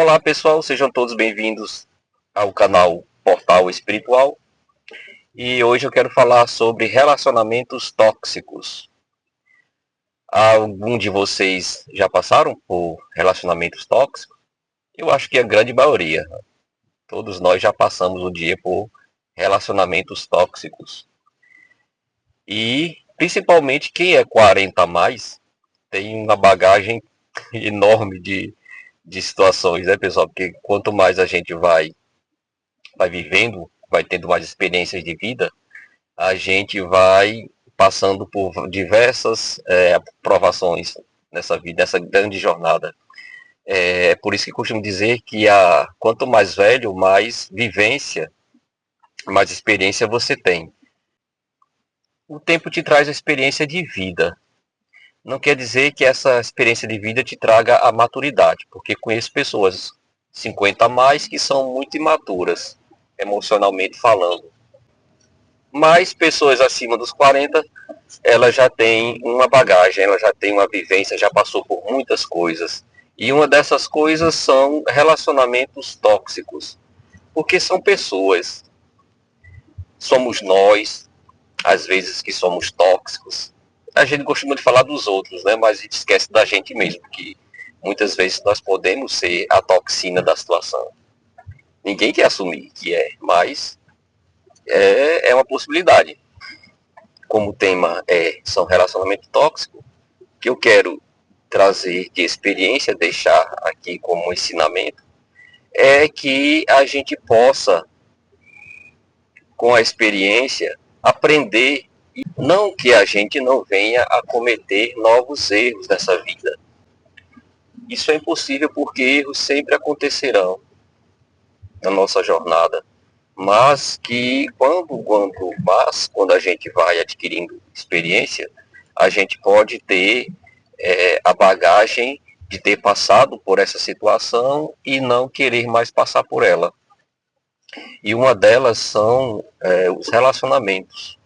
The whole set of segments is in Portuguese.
Olá pessoal, sejam todos bem-vindos ao canal Portal Espiritual e hoje eu quero falar sobre relacionamentos tóxicos. Algum de vocês já passaram por relacionamentos tóxicos? Eu acho que a grande maioria. Todos nós já passamos um dia por relacionamentos tóxicos. E principalmente quem é 40 a mais tem uma bagagem enorme de situações, né, pessoal? Porque quanto mais a gente vai vivendo, vai tendo mais experiências de vida, a gente vai passando por diversas provações nessa vida, nessa grande jornada. É por isso que costumo dizer que quanto mais velho, mais vivência, mais experiência você tem. O tempo te traz a experiência de vida. Não quer dizer que essa experiência de vida te traga a maturidade, porque conheço pessoas 50 a mais que são muito imaturas, emocionalmente falando. Mas pessoas acima dos 40, ela já tem uma bagagem, ela já tem uma vivência, já passou por muitas coisas. E uma dessas coisas são relacionamentos tóxicos, porque são pessoas. Somos nós, às vezes, que somos tóxicos. A gente costuma de falar dos outros, né? Mas a gente esquece da gente mesmo, que muitas vezes nós podemos ser a toxina da situação. Ninguém quer assumir que é, mas é uma possibilidade. Como o tema são relacionamento tóxico, que eu quero trazer de experiência, deixar aqui como ensinamento, é que a gente possa, com a experiência, aprender, não que a gente não venha a cometer novos erros nessa vida. Isso é impossível porque erros sempre acontecerão na nossa jornada, mas que quando a gente vai adquirindo experiência, a gente pode ter a bagagem de ter passado por essa situação e não querer mais passar por ela. E uma delas são os relacionamentos.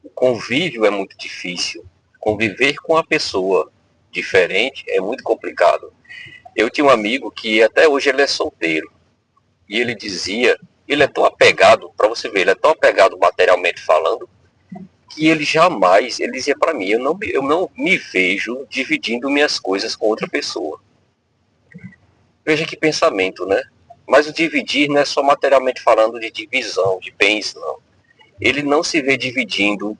O convívio é muito difícil. Conviver com uma pessoa diferente é muito complicado. Eu tinha um amigo que até hoje ele é solteiro. E ele dizia, ele é tão apegado, para você ver, ele é tão apegado materialmente falando, que ele jamais, ele dizia para mim, eu não me vejo dividindo minhas coisas com outra pessoa. Veja que pensamento, né? Mas o dividir não é só materialmente falando de divisão, de bens, não. Ele não se vê dividindo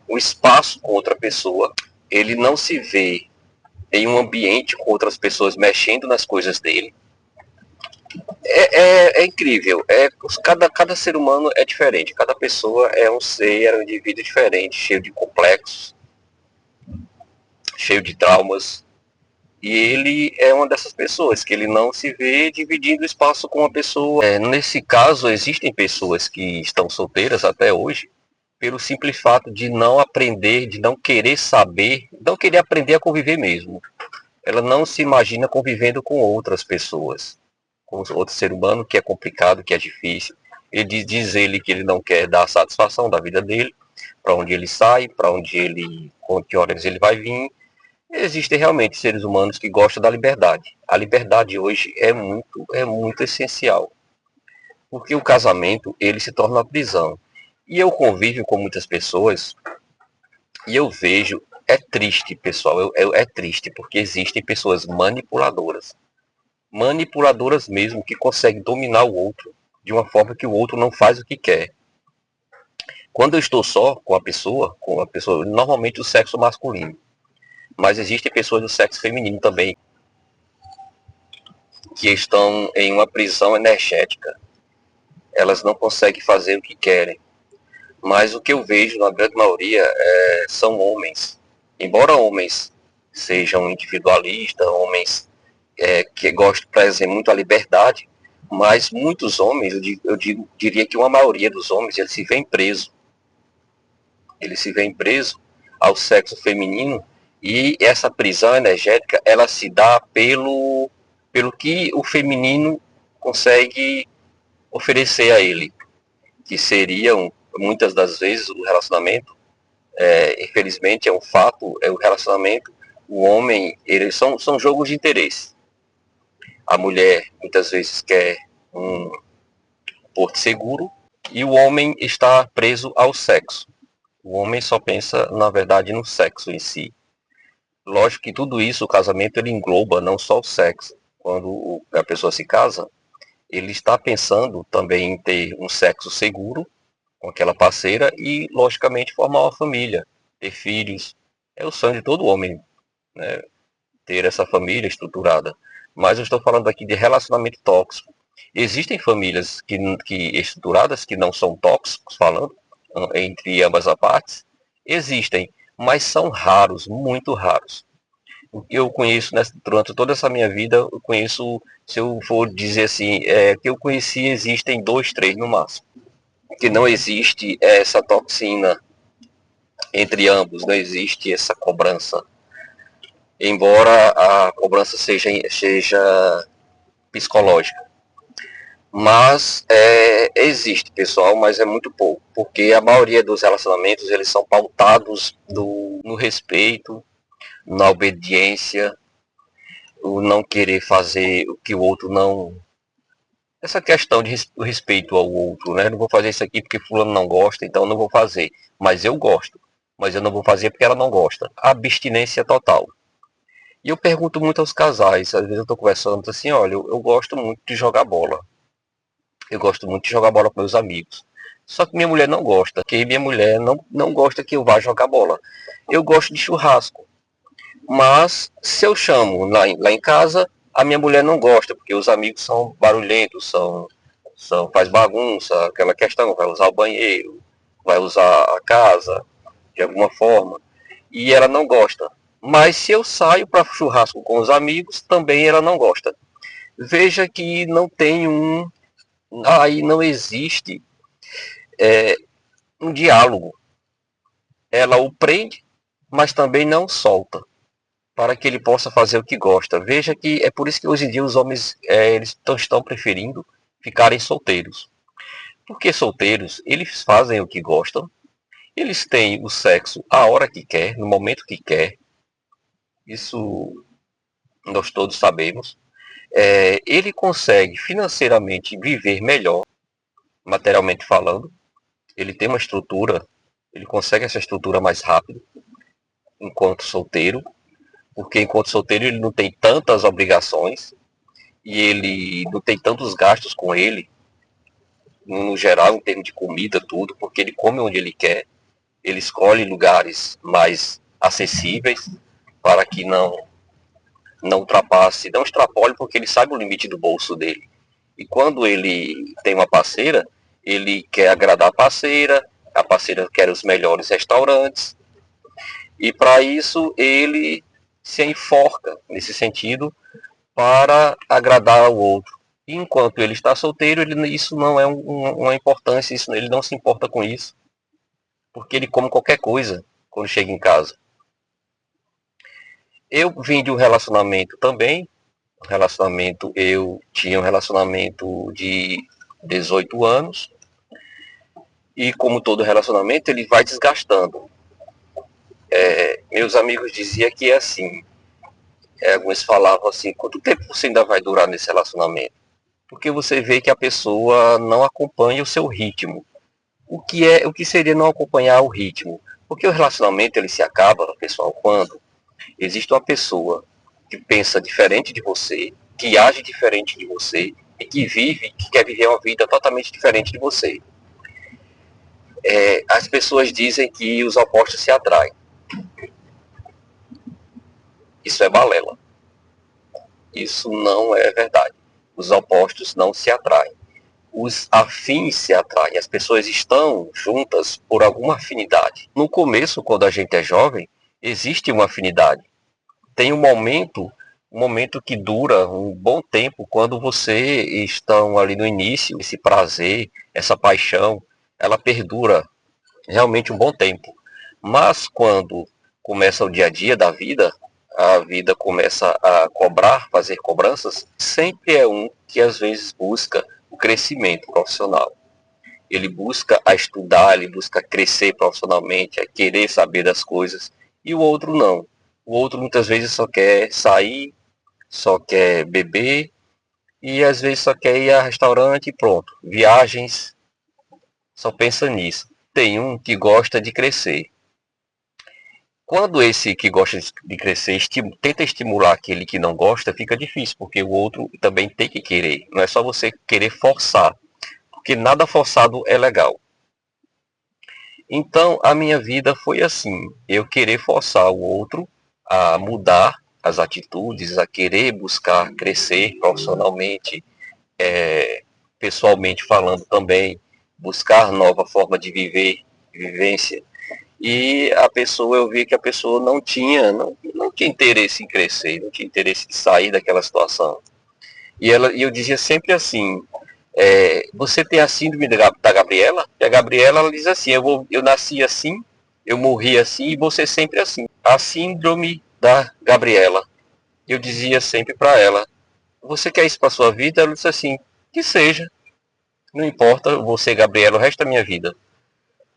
o espaço com outra pessoa, ele não se vê em um ambiente com outras pessoas mexendo nas coisas dele. É incrível. Cada ser humano é diferente. Cada pessoa é um ser, é um indivíduo diferente, cheio de complexos, cheio de traumas. E ele é uma dessas pessoas, que ele não se vê dividindo espaço com uma pessoa. Nesse caso, existem pessoas que estão solteiras até hoje, pelo simples fato de não aprender, de não querer saber, não querer aprender a conviver mesmo. Ela não se imagina convivendo com outras pessoas, com outro ser humano, que é complicado, que é difícil. Ele diz ele que ele não quer dar a satisfação da vida dele, para onde ele sai, para onde ele, com que horas ele vai vir. Existem realmente seres humanos que gostam da liberdade. A liberdade hoje é muito essencial, porque o casamento ele se torna uma prisão. E eu convivo com muitas pessoas e eu vejo, é triste, pessoal, é triste, porque existem pessoas manipuladoras mesmo, que conseguem dominar o outro de uma forma que o outro não faz o que quer. Quando eu estou só com a pessoa, normalmente o sexo masculino, mas existem pessoas do sexo feminino também, que estão em uma prisão energética. Elas não conseguem fazer o que querem. Mas o que eu vejo, na grande maioria, são homens. Embora homens sejam individualistas, homens que gostam, por exemplo, muito a liberdade, mas muitos homens, diria que uma maioria dos homens, eles se veem presos. Eles se veem presos ao sexo feminino, e essa prisão energética, ela se dá pelo que o feminino consegue oferecer a ele, que seriam, muitas das vezes, o relacionamento, infelizmente é um fato, é o relacionamento, o homem, eles são jogos de interesse. A mulher muitas vezes quer um porto seguro e o homem está preso ao sexo. O homem só pensa, na verdade, no sexo em si. Lógico que tudo isso, o casamento, ele engloba não só o sexo. Quando a pessoa se casa, ele está pensando também em ter um sexo seguro com aquela parceira e, logicamente, formar uma família, ter filhos. É o sonho de todo homem, né? Ter essa família estruturada. Mas eu estou falando aqui de relacionamento tóxico. Existem famílias que estruturadas que não são tóxicos, falando entre ambas as partes. Existem, mas são raros, muito raros. O que eu conheço durante toda essa minha vida, eu conheço, se eu for dizer assim, que eu conheci, existem 2, 3 no máximo. Que não existe essa toxina entre ambos, não existe essa cobrança. Embora a cobrança seja psicológica. Mas existe, pessoal, mas é muito pouco. Porque a maioria dos relacionamentos, eles são pautados no respeito, na obediência, o não querer fazer o que o outro não... Essa questão de respeito ao outro, né? Não vou fazer isso aqui porque fulano não gosta, então não vou fazer. Mas eu gosto. Mas eu não vou fazer porque ela não gosta. Abstinência total. E eu pergunto muito aos casais, às vezes eu estou conversando assim, olha, eu gosto muito de jogar bola. Eu gosto muito de jogar bola com meus amigos. Só que minha mulher não gosta, porque minha mulher não gosta que eu vá jogar bola. Eu gosto de churrasco. Mas se eu chamo lá em casa, a minha mulher não gosta, porque os amigos são barulhentos, faz bagunça, aquela questão, vai usar o banheiro, vai usar a casa, de alguma forma, e ela não gosta. Mas se eu saio para churrasco com os amigos, também ela não gosta. Veja que não tem aí não existe um diálogo. Ela o prende, mas também não solta, para que ele possa fazer o que gosta. Veja que é por isso que hoje em dia os homens eles estão preferindo ficarem solteiros. Porque solteiros, eles fazem o que gostam, eles têm o sexo a hora que quer, no momento que quer. Isso nós todos sabemos. Ele consegue financeiramente viver melhor, materialmente falando. Ele tem uma estrutura, ele consegue essa estrutura mais rápido, enquanto solteiro. Porque enquanto solteiro ele não tem tantas obrigações e ele não tem tantos gastos com ele, no geral, em termos de comida, tudo, porque ele come onde ele quer, ele escolhe lugares mais acessíveis para que não ultrapasse, não extrapole, porque ele sabe o limite do bolso dele. E quando ele tem uma parceira, ele quer agradar a parceira quer os melhores restaurantes, e para isso ele se enforca nesse sentido para agradar ao outro. E enquanto ele está solteiro, isso não é uma importância, ele não se importa com isso, porque ele come qualquer coisa quando chega em casa. Eu vim de um relacionamento também, eu tinha um relacionamento de 18 anos, e como todo relacionamento, ele vai desgastando. Meus amigos diziam que é assim, alguns falavam assim, quanto tempo você ainda vai durar nesse relacionamento? Porque você vê que a pessoa não acompanha o seu ritmo. O que seria não acompanhar o ritmo? Porque o relacionamento ele se acaba, pessoal, quando existe uma pessoa que pensa diferente de você, que age diferente de você e que quer viver uma vida totalmente diferente de você. As pessoas dizem que os opostos se atraem. Isso é balela. Isso não é verdade. Os opostos não se atraem. Os afins se atraem. As pessoas estão juntas por alguma afinidade. No começo, quando a gente é jovem, existe uma afinidade. Tem um momento que dura um bom tempo, quando você estão ali no início, esse prazer, essa paixão, ela perdura realmente um bom tempo. Mas quando começa o dia a dia da vida, a vida começa a cobrar, fazer cobranças, sempre é um que às vezes busca o crescimento profissional. Ele busca a estudar, ele busca crescer profissionalmente, a querer saber das coisas, e o outro não. O outro muitas vezes só quer sair, só quer beber, e às vezes só quer ir a restaurante e pronto. Viagens, só pensa nisso. Tem um que gosta de crescer. Quando esse que gosta de crescer tenta estimular aquele que não gosta, fica difícil, porque o outro também tem que querer. Não é só você querer forçar, porque nada forçado é legal. Então, a minha vida foi assim: eu querer forçar o outro a mudar as atitudes, a querer buscar crescer profissionalmente, pessoalmente falando também, buscar nova forma de viver, vivência. E a pessoa, eu vi que a pessoa não tinha interesse em crescer, não tinha interesse em sair daquela situação. E eu dizia sempre assim: você tem a síndrome da Gabriela? E a Gabriela, ela diz assim: eu nasci assim, eu morri assim e você sempre assim. A síndrome da Gabriela. Eu dizia sempre para ela: você quer isso para sua vida? Ela disse assim: que seja. Não importa, você, Gabriela, o resto da minha vida.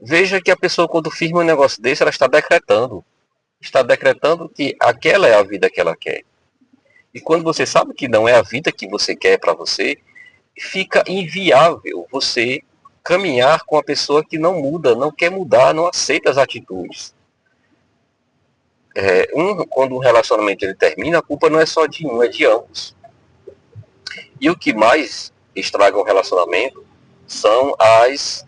Veja que a pessoa, quando firma um negócio desse, ela está decretando. Está decretando que aquela é a vida que ela quer. E quando você sabe que não é a vida que você quer para você, fica inviável você caminhar com a pessoa que não muda, não quer mudar, não aceita as atitudes. Quando um relacionamento ele termina, a culpa não é só de um, é de ambos. E o que mais estraga um relacionamento são as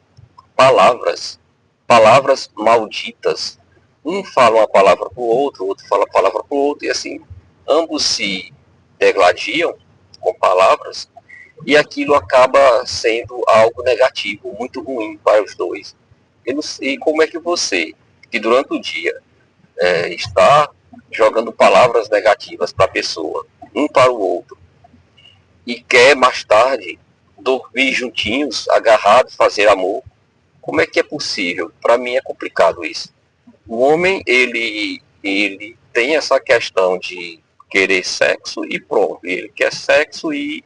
palavras, palavras malditas. Um fala uma palavra para o outro fala a palavra para o outro, e assim, ambos se degladiam com palavras, e aquilo acaba sendo algo negativo, muito ruim para os dois. Eu não sei como é que você, que durante o dia está jogando palavras negativas para a pessoa, um para o outro, e quer mais tarde dormir juntinhos, agarrados, fazer amor, como é que é possível? Para mim é complicado isso. O homem, ele tem essa questão de querer sexo e pronto. Ele quer sexo e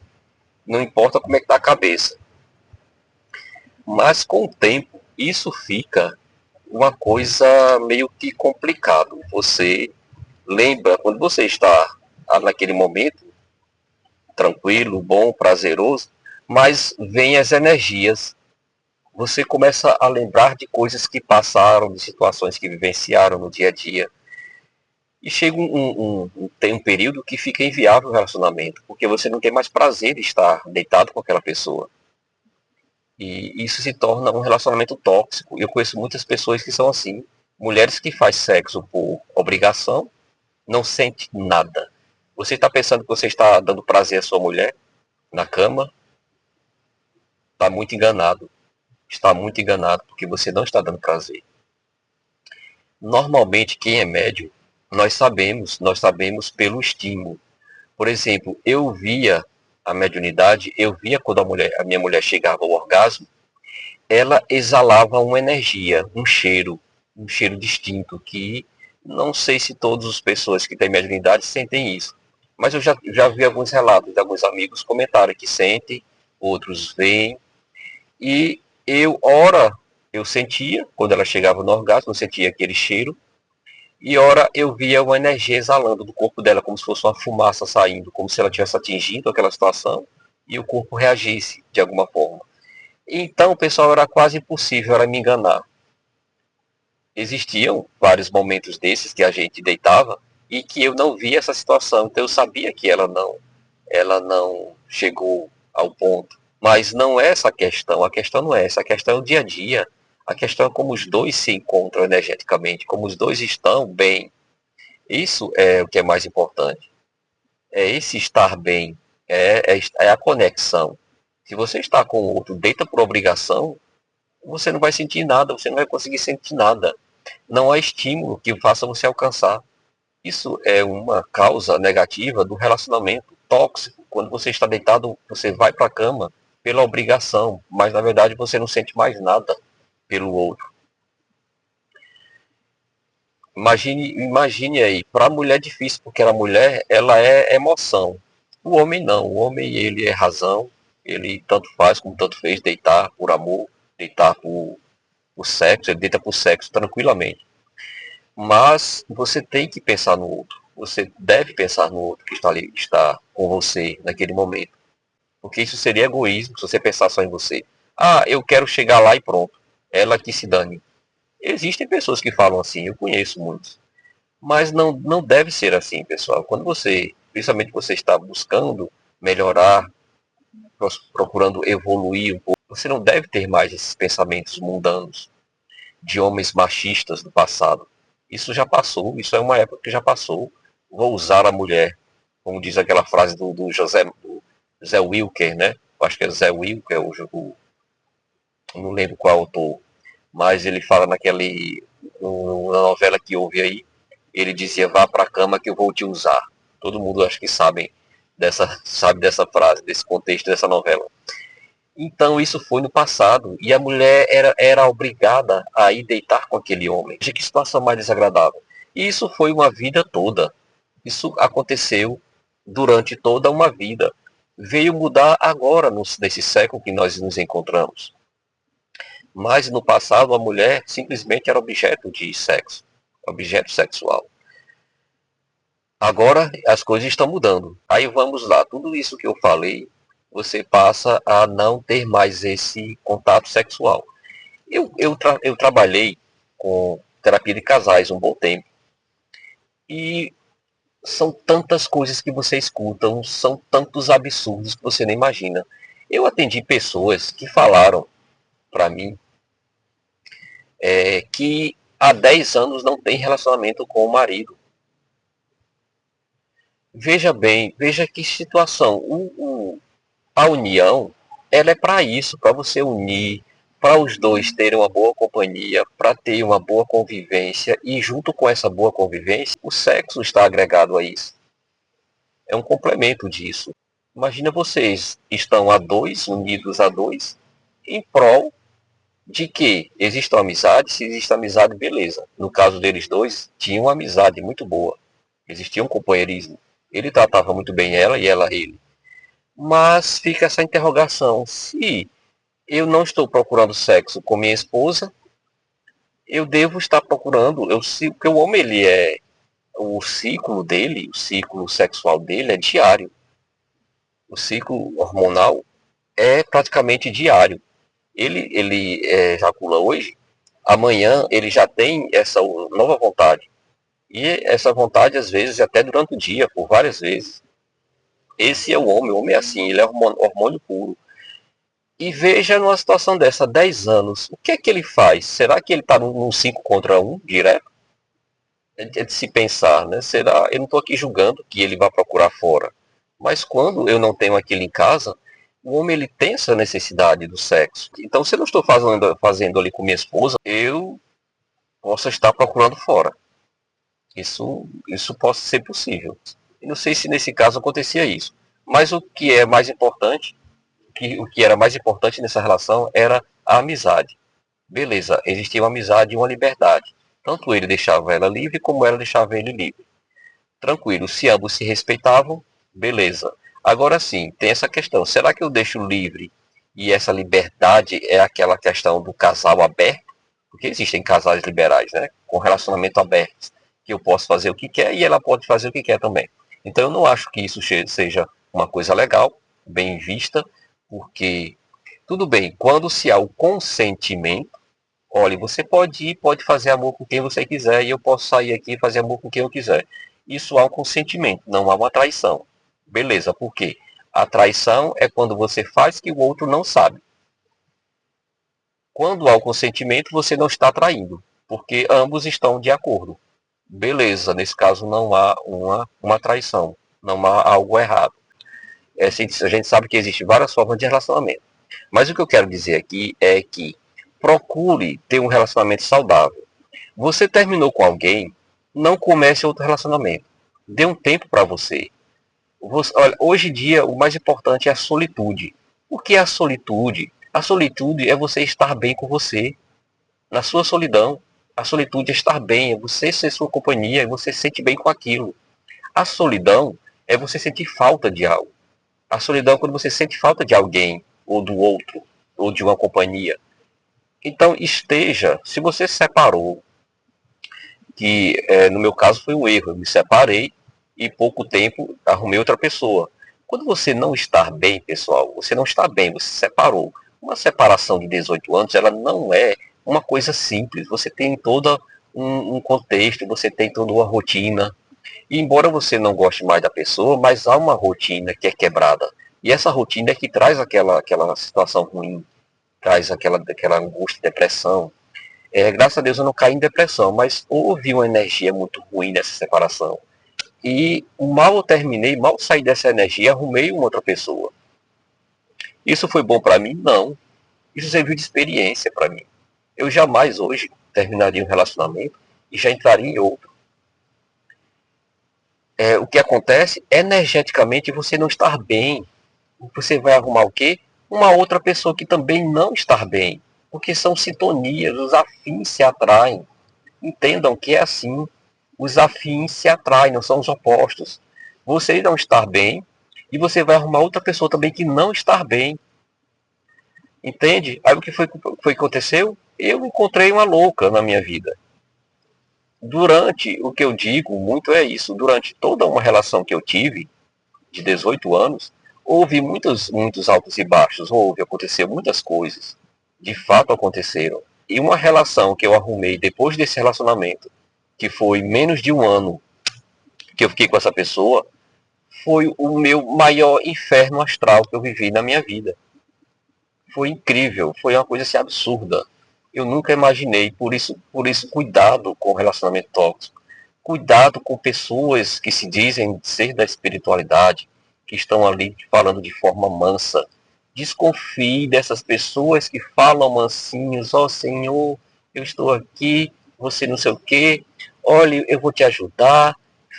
não importa como é que tá a cabeça. Mas com o tempo, isso fica uma coisa meio que complicado. Você lembra, quando você está naquele momento, tranquilo, bom, prazeroso, mas vem as energias. Você começa a lembrar de coisas que passaram, de situações que vivenciaram no dia a dia. E chega tem um período que fica inviável o relacionamento, porque você não tem mais prazer de estar deitado com aquela pessoa. E isso se torna um relacionamento tóxico. Eu conheço muitas pessoas que são assim. Mulheres que fazem sexo por obrigação, não sente nada. Você está pensando que você está dando prazer à sua mulher na cama? Está muito enganado. Está muito enganado, porque você não está dando prazer. Normalmente, quem é médium, nós sabemos pelo estímulo. Por exemplo, eu via a mediunidade, eu via quando a minha mulher chegava ao orgasmo, ela exalava uma energia, um cheiro distinto, que não sei se todas as pessoas que têm mediunidade sentem isso. Mas eu já vi alguns relatos de alguns amigos comentarem que sentem, outros veem, e ora, eu sentia, quando ela chegava no orgasmo, eu sentia aquele cheiro, e ora eu via uma energia exalando do corpo dela, como se fosse uma fumaça saindo, como se ela tivesse atingido aquela situação e o corpo reagisse de alguma forma. Então, pessoal, era quase impossível ela me enganar. Existiam vários momentos desses que a gente deitava e que eu não via essa situação, então eu sabia que ela não chegou ao ponto. Mas não é essa a questão não é essa, a questão é o dia a dia, a questão é como os dois se encontram energeticamente, como os dois estão bem. Isso é o que é mais importante. É esse estar bem, é a conexão. Se você está com o outro deita por obrigação, você não vai sentir nada, você não vai conseguir sentir nada. Não há estímulo que faça você alcançar. Isso é uma causa negativa do relacionamento tóxico. Quando você está deitado, você vai para a cama pela obrigação, mas na verdade você não sente mais nada pelo outro. Imagine aí, para a mulher é difícil, porque a mulher, ela é emoção. O homem não, o homem ele é razão, ele tanto faz como tanto fez, deitar por amor, deitar por sexo, ele deita por sexo tranquilamente. Mas você tem que pensar no outro, você deve pensar no outro que está ali, está com você naquele momento. Porque isso seria egoísmo se você pensar só em você. Ah, eu quero chegar lá e pronto. Ela que se dane. Existem pessoas que falam assim, eu conheço muitos. Mas não deve ser assim, pessoal. Quando você, principalmente você está buscando melhorar, procurando evoluir um pouco, você não deve ter mais esses pensamentos mundanos de homens machistas do passado. Isso já passou, isso é uma época que já passou. Vou usar a mulher, como diz aquela frase do Zé Wilker, né? Eu acho que é Zé Wilker, não lembro qual autor, mas ele fala na novela que houve aí, ele dizia, vá para a cama que eu vou te usar. Todo mundo acho que sabe dessa frase, desse contexto dessa novela. Então isso foi no passado e a mulher era obrigada a ir deitar com aquele homem. Veja que situação mais desagradável. E isso foi uma vida toda. Isso aconteceu durante toda uma vida. Veio mudar agora, nesse século que nós nos encontramos. Mas no passado a mulher simplesmente era objeto de sexo, objeto sexual. Agora as coisas estão mudando. Aí vamos lá, tudo isso que eu falei, você passa a não ter mais esse contato sexual. Eu trabalhei com terapia de casais um bom tempo. E são tantas coisas que você escuta, são tantos absurdos que você nem imagina. Eu atendi pessoas que falaram para mim que há 10 anos não tem relacionamento com o marido. Veja bem, veja que situação. A união, ela é para isso, para você unir, para os dois terem uma boa companhia, para ter uma boa convivência, e junto com essa boa convivência, o sexo está agregado a isso. É um complemento disso. Imagina vocês estão a dois, unidos a dois, em prol de que exista uma amizade, se existe amizade, beleza. No caso deles dois, tinha uma amizade muito boa. Existia um companheirismo. Ele tratava muito bem ela e ela ele. Mas fica essa interrogação. Se eu não estou procurando sexo com minha esposa, eu devo estar procurando. Porque o homem, ele é. O ciclo dele, o ciclo sexual dele é diário. O ciclo hormonal é praticamente diário. Ele ejacula hoje, amanhã ele já tem essa nova vontade. E essa vontade, às vezes, até durante o dia, por várias vezes. Esse é o homem é assim, ele é hormônio puro. E veja numa situação dessa, 10 anos, o que é que ele faz? Será que ele está num 5 contra 1 direto? É de se pensar, né? Será? Eu não estou aqui julgando que ele vá procurar fora. Mas quando eu não tenho aquilo em casa, o homem ele tem essa necessidade do sexo. Então, se eu não estou fazendo ali com minha esposa, eu posso estar procurando fora. Isso pode ser possível. Eu não sei se nesse caso acontecia isso. Mas o que é mais importante, o que era mais importante nessa relação era a amizade. Beleza, existia uma amizade e uma liberdade. Tanto ele deixava ela livre, como ela deixava ele livre. Tranquilo, se ambos se respeitavam, beleza. Agora sim, tem essa questão. Será que eu deixo livre e essa liberdade é aquela questão do casal aberto? Porque existem casais liberais, né? Com relacionamento aberto, que eu posso fazer o que quer e ela pode fazer o que quer também. Então eu não acho que isso seja uma coisa legal, bem vista, porque tudo bem, quando se há o consentimento, olha, você pode ir, pode fazer amor com quem você quiser, e eu posso sair aqui e fazer amor com quem eu quiser. Isso há um consentimento, não há uma traição. Beleza, por quê? A traição é quando você faz que o outro não sabe. Quando há o consentimento, você não está traindo, porque ambos estão de acordo. Beleza, nesse caso não há uma traição, não há algo errado. A gente sabe que existem várias formas de relacionamento. Mas o que eu quero dizer aqui é que procure ter um relacionamento saudável. Você terminou com alguém, não comece outro relacionamento. Dê um tempo para você. Olha, hoje em dia, o mais importante é a solitude. O que é a solitude? A solitude é você estar bem com você, na sua solidão. A solitude é estar bem, é você ser sua companhia, e você se sente bem com aquilo. A solidão é você sentir falta de algo. A solidão é quando você sente falta de alguém, ou do outro, ou de uma companhia. Então, se você se separou, que no meu caso foi um erro, eu me separei e pouco tempo arrumei outra pessoa. Quando você não está bem, pessoal, você não está bem, você se separou. Uma separação de 18 anos, ela não é uma coisa simples. Você tem todo um contexto, você tem toda uma rotina. E embora você não goste mais da pessoa, mas há uma rotina que é quebrada. E essa rotina é que traz aquela situação ruim, traz aquela angústia, depressão. Graças a Deus eu não caí em depressão, mas houve uma energia muito ruim nessa separação. E mal eu terminei, mal saí dessa energia, arrumei uma outra pessoa. Isso foi bom para mim? Não. Isso serviu de experiência para mim. Eu jamais hoje terminaria um relacionamento e já entraria em outro. O que acontece, energeticamente você não estar bem. Você vai arrumar o quê? Uma outra pessoa que também não está bem. Porque são sintonias, os afins se atraem. Entendam que é assim. Os afins se atraem, não são os opostos. Você não estar bem e você vai arrumar outra pessoa também que não está bem. Entende? Aí o que foi que aconteceu? Eu encontrei uma louca na minha vida. Durante, o que eu digo muito é isso, durante toda uma relação que eu tive, de 18 anos, houve muitos altos e baixos, aconteceu muitas coisas, de fato aconteceram. E uma relação que eu arrumei depois desse relacionamento, que foi menos de um ano que eu fiquei com essa pessoa, foi o meu maior inferno astral que eu vivi na minha vida. Foi incrível, foi uma coisa assim absurda. Eu nunca imaginei, por isso cuidado com o relacionamento tóxico. Cuidado com pessoas que se dizem ser da espiritualidade, que estão ali falando de forma mansa. Desconfie dessas pessoas que falam mansinhos, ó Senhor, eu estou aqui, você não sei o quê, olha, eu vou te ajudar,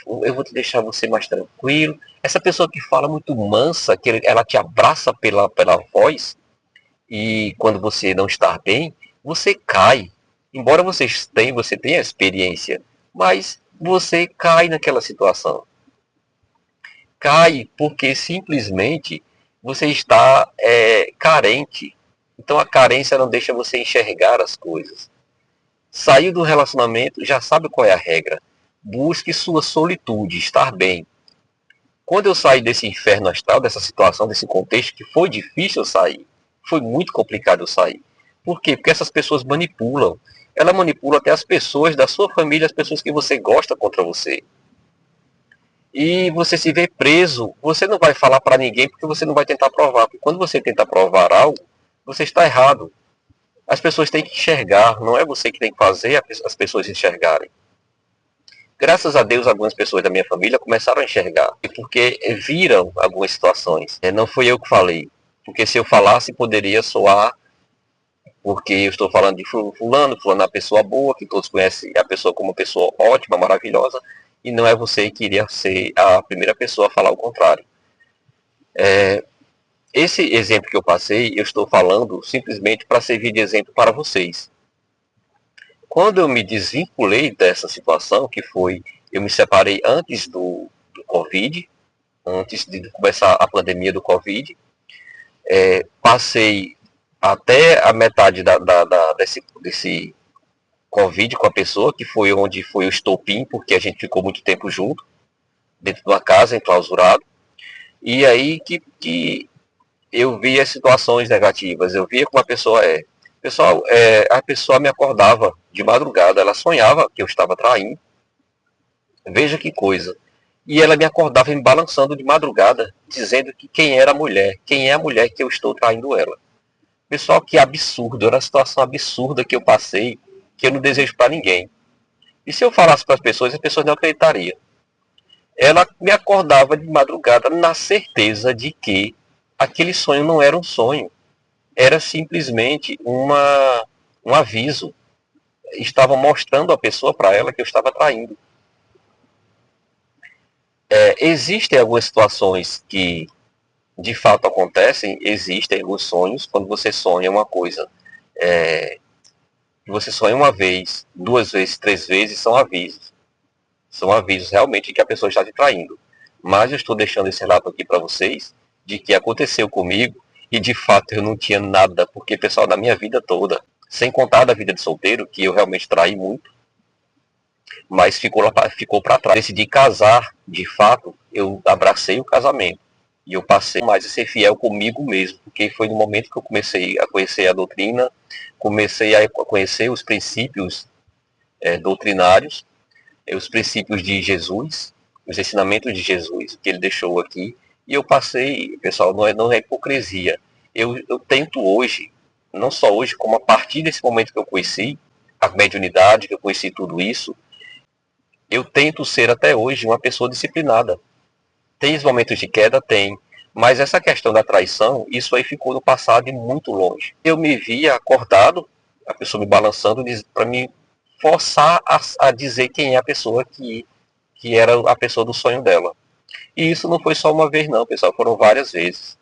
eu vou te deixar você mais tranquilo. Essa pessoa que fala muito mansa, que ela te abraça pela voz, e quando você não está bem, você cai. Embora você tenha experiência, mas você cai naquela situação. Cai porque simplesmente você está carente. Então a carência não deixa você enxergar as coisas. Saiu do relacionamento, já sabe qual é a regra. Busque sua solitude, estar bem. Quando eu saí desse inferno astral, dessa situação, desse contexto, que foi difícil eu sair, foi muito complicado eu sair. Por quê? Porque essas pessoas manipulam. Ela manipula até as pessoas da sua família, as pessoas que você gosta contra você. E você se vê preso, você não vai falar para ninguém porque você não vai tentar provar. Porque quando você tenta provar algo, você está errado. As pessoas têm que enxergar, não é você que tem que fazer as pessoas enxergarem. Graças a Deus, algumas pessoas da minha família começaram a enxergar, porque viram algumas situações. Não fui eu que falei, porque se eu falasse poderia soar, porque eu estou falando de fulano é uma pessoa boa, que todos conhecem a pessoa como uma pessoa ótima, maravilhosa, e não é você que iria ser a primeira pessoa a falar o contrário. Esse exemplo que eu passei, eu estou falando simplesmente para servir de exemplo para vocês. Quando eu me desvinculei dessa situação, que foi, eu me separei antes do Covid, antes de começar a pandemia do Covid, passei até a metade desse Covid com a pessoa, que foi onde foi o estopim, porque a gente ficou muito tempo junto, dentro de uma casa, enclausurado, e aí que eu via situações negativas, eu via como a pessoa é. Pessoal, a pessoa me acordava de madrugada, ela sonhava que eu estava traindo. Veja que coisa. E ela me acordava me balançando de madrugada, dizendo que quem era a mulher, quem é a mulher que eu estou traindo ela. Pessoal, que absurdo, era uma situação absurda que eu passei, que eu não desejo para ninguém. E se eu falasse para as pessoas não acreditariam. Ela me acordava de madrugada na certeza de que aquele sonho não era um sonho, era simplesmente um aviso. Estava mostrando a pessoa para ela que eu estava traindo. Existem algumas situações que de fato acontecem, existem alguns sonhos, quando você sonha uma coisa, você sonha uma vez, duas vezes, três vezes, são avisos. São avisos realmente que a pessoa está te traindo. Mas eu estou deixando esse relato aqui para vocês, de que aconteceu comigo, e de fato eu não tinha nada, porque pessoal, da minha vida toda, sem contar da vida de solteiro, que eu realmente traí muito, mas ficou para trás. Decidi casar, de fato, eu abracei o casamento. E eu passei mais a ser fiel comigo mesmo, porque foi no momento que eu comecei a conhecer a doutrina, comecei a conhecer os princípios doutrinários, os princípios de Jesus, os ensinamentos de Jesus, que ele deixou aqui, e eu passei, pessoal, não é hipocrisia. Eu tento hoje, não só hoje, como a partir desse momento que eu conheci a mediunidade, que eu conheci tudo isso, eu tento ser até hoje uma pessoa disciplinada. Tem os momentos de queda? Tem. Mas essa questão da traição, isso aí ficou no passado e muito longe. Eu me via acordado, a pessoa me balançando para me forçar a dizer quem é a pessoa que era a pessoa do sonho dela. E isso não foi só uma vez não, pessoal, foram várias vezes.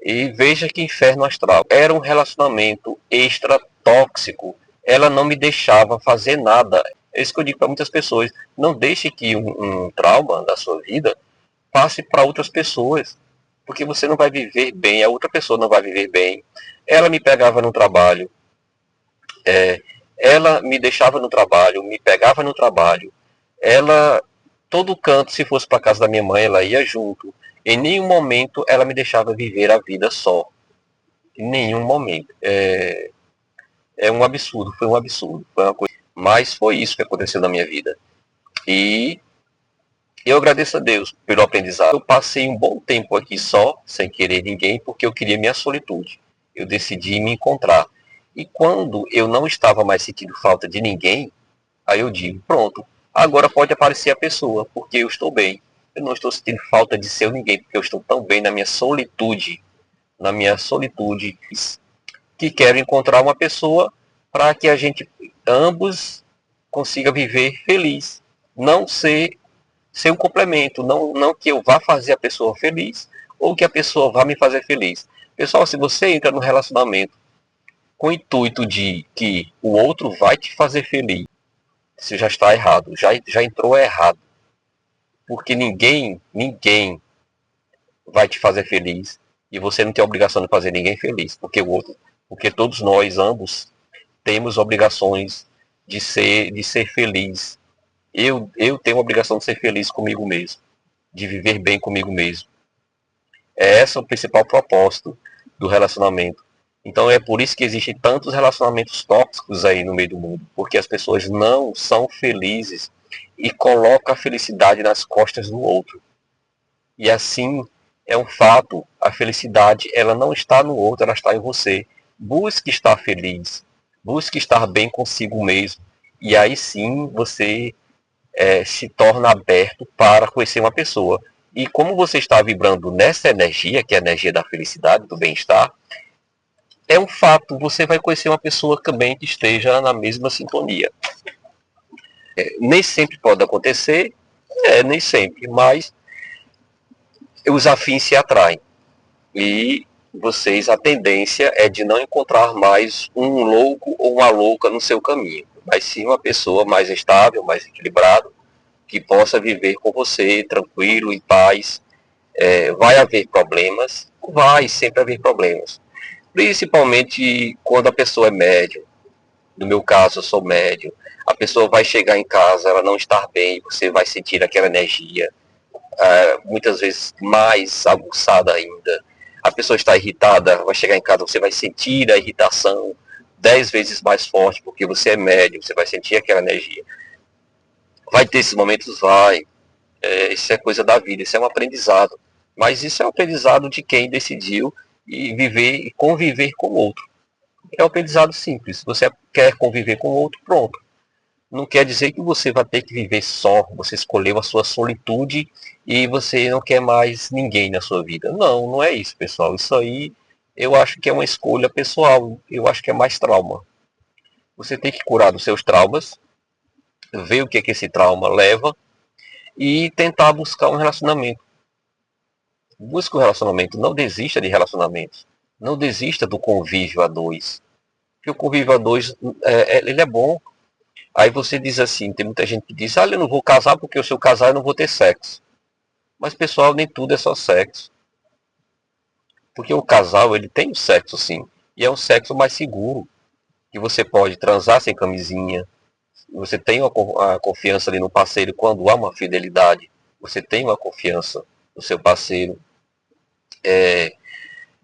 E veja que inferno astral. Era um relacionamento extra tóxico. Ela não me deixava fazer nada. É isso que eu digo para muitas pessoas. Não deixe que um trauma da sua vida passe para outras pessoas. Porque você não vai viver bem, a outra pessoa não vai viver bem. Ela me pegava no trabalho. Ela me deixava no trabalho, me pegava no trabalho. Ela, todo canto, se fosse para casa da minha mãe, ela ia junto. Em nenhum momento ela me deixava viver a vida só. Em nenhum momento. É um absurdo, foi um absurdo. Foi uma coisa. Mas foi isso que aconteceu na minha vida. E eu agradeço a Deus pelo aprendizado. Eu passei um bom tempo aqui só, sem querer ninguém, porque eu queria minha solitude. Eu decidi me encontrar. E quando eu não estava mais sentindo falta de ninguém, aí eu digo, pronto, agora pode aparecer a pessoa, porque eu estou bem. Eu não estou sentindo falta de ser ninguém, porque eu estou tão bem na minha solitude, que quero encontrar uma pessoa para que a gente ambos consiga viver feliz. Não ser um complemento, não que eu vá fazer a pessoa feliz ou que a pessoa vá me fazer feliz. Pessoal, se você entra no relacionamento com o intuito de que o outro vai te fazer feliz, você já está errado, já entrou errado. Porque ninguém vai te fazer feliz e você não tem a obrigação de fazer ninguém feliz, porque todos nós ambos temos obrigações de ser feliz. Eu tenho a obrigação de ser feliz comigo mesmo, de viver bem comigo mesmo. É esse o principal propósito do relacionamento. Então é por isso que existem tantos relacionamentos tóxicos aí no meio do mundo, porque as pessoas não são felizes e colocam a felicidade nas costas do outro. E assim é um fato, a felicidade ela não está no outro, ela está em você. Busque estar feliz, busque estar bem consigo mesmo. E aí sim você se torna aberto para conhecer uma pessoa. E como você está vibrando nessa energia, que é a energia da felicidade, do bem-estar, é um fato, você vai conhecer uma pessoa também que esteja na mesma sintonia. Nem sempre pode acontecer, nem sempre, mas os afins se atraem. E vocês, a tendência é de não encontrar mais um louco ou uma louca no seu caminho, mas sim uma pessoa mais estável, mais equilibrada, que possa viver com você tranquilo, em paz. Vai haver problemas, vai sempre haver problemas, principalmente quando a pessoa é médium. No meu caso, eu sou médium. A pessoa vai chegar em casa, ela não está bem, você vai sentir aquela energia, muitas vezes mais aguçada ainda. A pessoa está irritada, vai chegar em casa, você vai sentir a irritação 10 vezes mais forte, porque você é médium, você vai sentir aquela energia. Vai ter esses momentos? Vai. Isso é coisa da vida, isso é um aprendizado. Mas isso é um aprendizado de quem decidiu viver e conviver com o outro. É um aprendizado simples. Você quer conviver com o outro, pronto. Não quer dizer que você vai ter que viver só, você escolheu a sua solitude e você não quer mais ninguém na sua vida. Não, não é isso, pessoal. Isso aí eu acho que é uma escolha pessoal, eu acho que é mais trauma. Você tem que curar dos seus traumas, ver o que é que esse trauma leva e tentar buscar um relacionamento. Busque um relacionamento, não desista de relacionamentos. Não desista do convívio a dois. Porque o convívio a dois, ele é bom. Aí você diz assim, tem muita gente que diz, eu não vou casar porque se eu casar eu não vou ter sexo. Mas pessoal, nem tudo é só sexo. Porque o casal, ele tem o sexo sim. E é um sexo mais seguro. Que você pode transar sem camisinha. Você tem a confiança ali no parceiro quando há uma fidelidade. Você tem uma confiança no seu parceiro.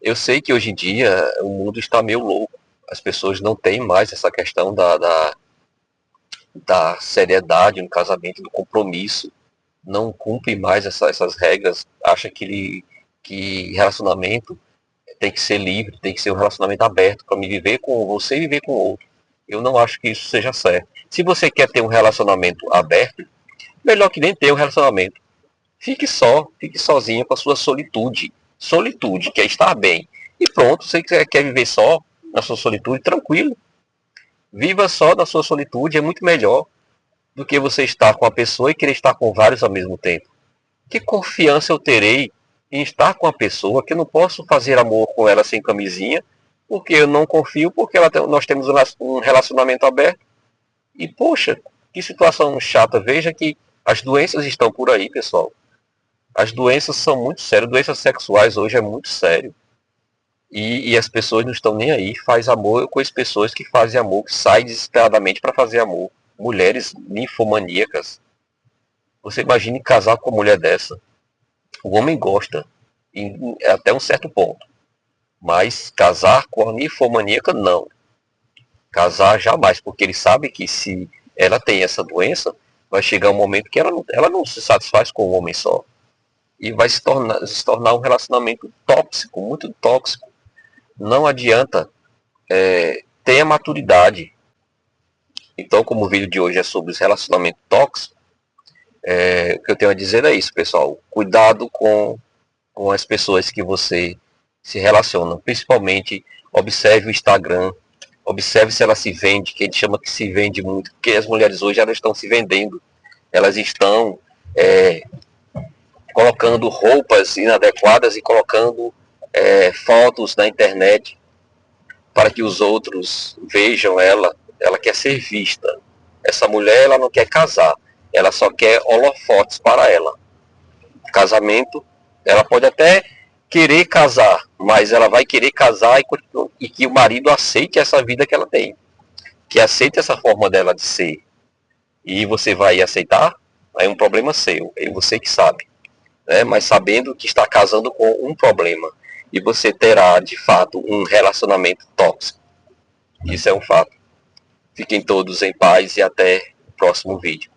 Eu sei que hoje em dia o mundo está meio louco. As pessoas não têm mais essa questão da seriedade no casamento, do compromisso. Não cumprem mais essas regras. Acha que relacionamento tem que ser livre, tem que ser um relacionamento aberto para me viver com você e viver com o outro. Eu não acho que isso seja certo. Se você quer ter um relacionamento aberto, melhor que nem ter um relacionamento. Fique só, fique sozinha com a sua solitude. Solitude, que é estar bem. E pronto, você quer viver só na sua solitude, tranquilo. Viva só na sua solitude, é muito melhor do que você estar com a pessoa e querer estar com vários ao mesmo tempo. Que confiança eu terei em estar com a pessoa que eu não posso fazer amor com ela sem camisinha, porque eu não confio, porque nós temos um relacionamento aberto. E, poxa, que situação chata. Veja que as doenças estão por aí, pessoal. As doenças são muito sérias. Doenças sexuais hoje é muito sério. E as pessoas não estão nem aí. Faz amor. Eu conheço pessoas que fazem amor, que saem desesperadamente para fazer amor. Mulheres ninfomaníacas. Você imagine casar com uma mulher dessa. O homem gosta, até um certo ponto. Mas casar com a ninfomaníaca, não. Casar jamais, porque ele sabe que se ela tem essa doença, vai chegar um momento que ela não se satisfaz com o homem só. E vai se tornar um relacionamento tóxico, muito tóxico. Não adianta. Tenha maturidade. Então, como o vídeo de hoje é sobre os relacionamentos tóxicos, o que eu tenho a dizer é isso, pessoal. Cuidado com as pessoas que você se relaciona. Principalmente, observe o Instagram. Observe se ela se vende, que a gente chama que se vende muito. Porque as mulheres hoje elas estão se vendendo. Elas estão colocando roupas inadequadas e colocando fotos na internet para que os outros vejam ela. Ela quer ser vista. Essa mulher ela não quer casar. Ela só quer holofotes para ela. Casamento, ela pode até querer casar, mas ela vai querer casar e que o marido aceite essa vida que ela tem, que aceite essa forma dela de ser. E você vai aceitar? É um problema seu, é você que sabe, né? Mas sabendo que está casando com um problema e você terá de fato um relacionamento tóxico. Isso é um fato. Fiquem todos em paz e até o próximo vídeo.